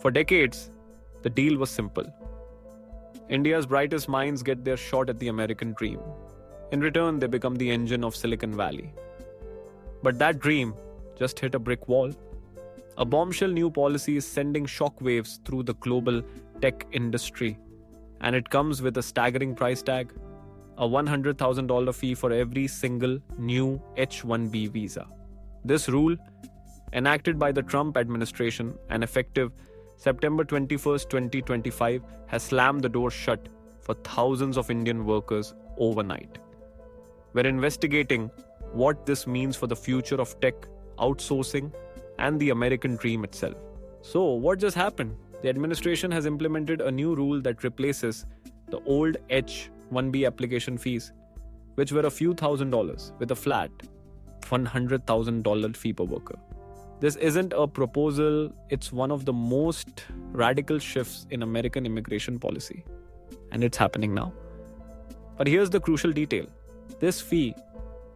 For decades, the deal was simple. India's brightest minds get their shot at the American dream. In return, they become the engine of Silicon Valley. But that dream just hit a brick wall. A bombshell new policy is sending shockwaves through the global tech industry, and it comes with a staggering price tag: a $100,000 fee for every single new H-1B visa. This rule, enacted by the Trump administration and effective September 21st, 2025, has slammed the door shut for thousands of Indian workers overnight. We're investigating what this means for the future of tech, outsourcing, and the American dream itself. So, what just happened? The administration has implemented a new rule that replaces the old H-1B application fees, which were a few $1,000s, with a flat $100,000 fee per worker. This isn't a proposal, it's one of the most radical shifts in American immigration policy. And it's happening now. But here's the crucial detail. This fee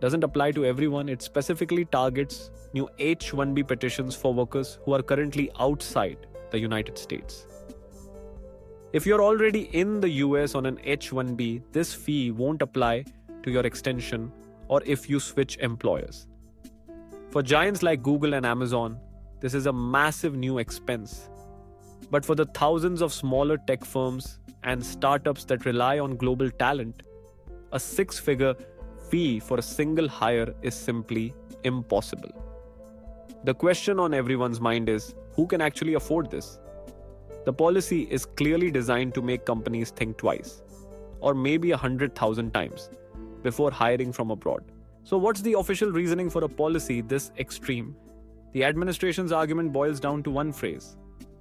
doesn't apply to everyone. It specifically targets new H-1B petitions for workers who are currently outside the United States. If you're already in the US on an H-1B, this fee won't apply to your extension or if you switch employers. For giants like Google and Amazon, this is a massive new expense. But for the thousands of smaller tech firms and startups that rely on global talent, a six-figure fee for a single hire is simply impossible. The question on everyone's mind is, who can actually afford this? The policy is clearly designed to make companies think twice, or maybe 100,000 times, before hiring from abroad. So what's the official reasoning for a policy this extreme? The administration's argument boils down to one phrase: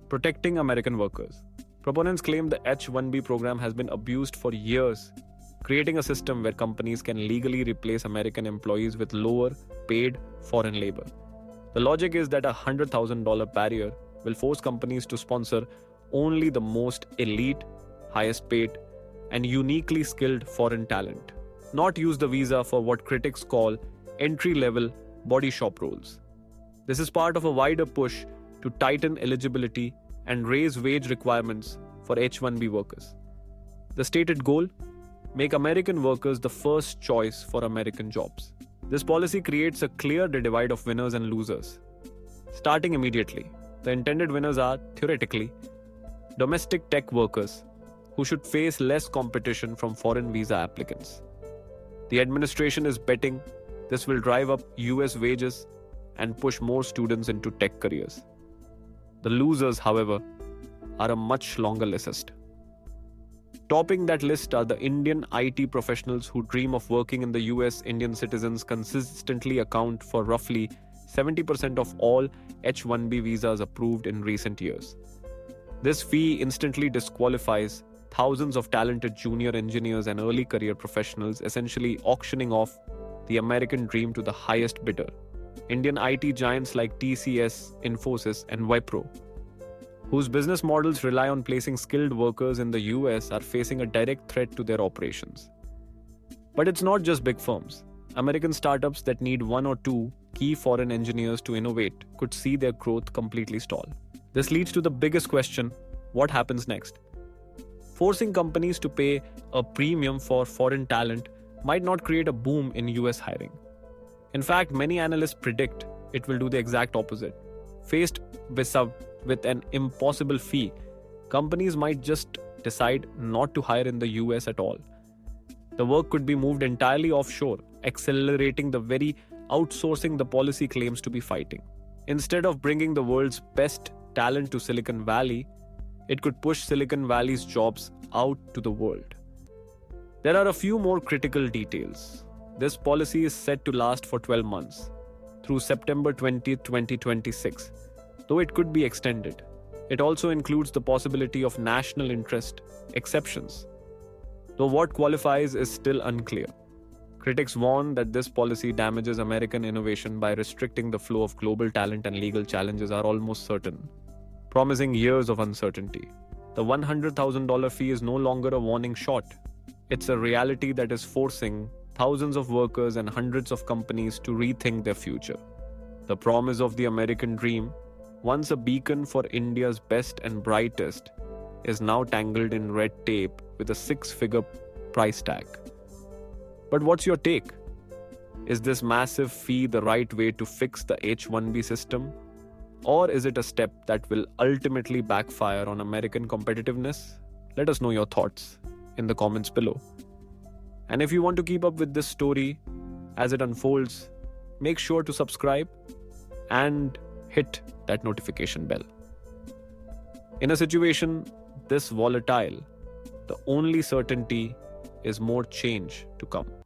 protecting American workers. Proponents claim the H-1B program has been abused for years, creating a system where companies can legally replace American employees with lower paid foreign labor. The logic is that a $100,000 barrier will force companies to sponsor only the most elite, highest paid, and uniquely skilled foreign talent, not use the visa for what critics call entry-level body shop roles. This is part of a wider push to tighten eligibility and raise wage requirements for H-1B workers. The stated goal: make American workers the first choice for American jobs. This policy creates a clear divide of winners and losers. Starting immediately, the intended winners are, theoretically, domestic tech workers who should face less competition from foreign visa applicants. The administration is betting this will drive up US wages and push more students into tech careers. The losers, however, are a much longer list. Topping that list are the Indian IT professionals who dream of working in the US. Indian citizens consistently account for roughly 70% of all H-1B visas approved in recent years. This fee instantly disqualifies thousands of talented junior engineers and early career professionals, essentially auctioning off the American dream to the highest bidder. Indian IT giants like TCS, Infosys, and Wipro, whose business models rely on placing skilled workers in the US, are facing a direct threat to their operations. But it's not just big firms. American startups that need one or two key foreign engineers to innovate could see their growth completely stall. This leads to the biggest question: what happens next? Forcing companies to pay a premium for foreign talent might not create a boom in US hiring. In fact, many analysts predict it will do the exact opposite. Faced with an impossible fee, companies might just decide not to hire in the US at all. The work could be moved entirely offshore, accelerating the very outsourcing the policy claims to be fighting. Instead of bringing the world's best talent to Silicon Valley, it could push Silicon Valley's jobs out to the world. There are a few more critical details. This policy is set to last for 12 months, through September 20, 2026, though it could be extended. It also includes the possibility of national interest exceptions, though what qualifies is still unclear. Critics warn that this policy damages American innovation by restricting the flow of global talent, and legal challenges are almost certain, promising years of uncertainty. The $100,000 fee is no longer a warning shot. It's a reality that is forcing thousands of workers and hundreds of companies to rethink their future. The promise of the American dream once a beacon for India's best and brightest, is now tangled in red tape with a six-figure price tag. But what's your take? Is this massive fee the right way to fix the H-1B system? Or is it a step that will ultimately backfire on American competitiveness? Let us know your thoughts in the comments below. And if you want to keep up with this story as it unfolds, make sure to subscribe and hit that notification bell. In a situation this volatile, the only certainty is more change to come.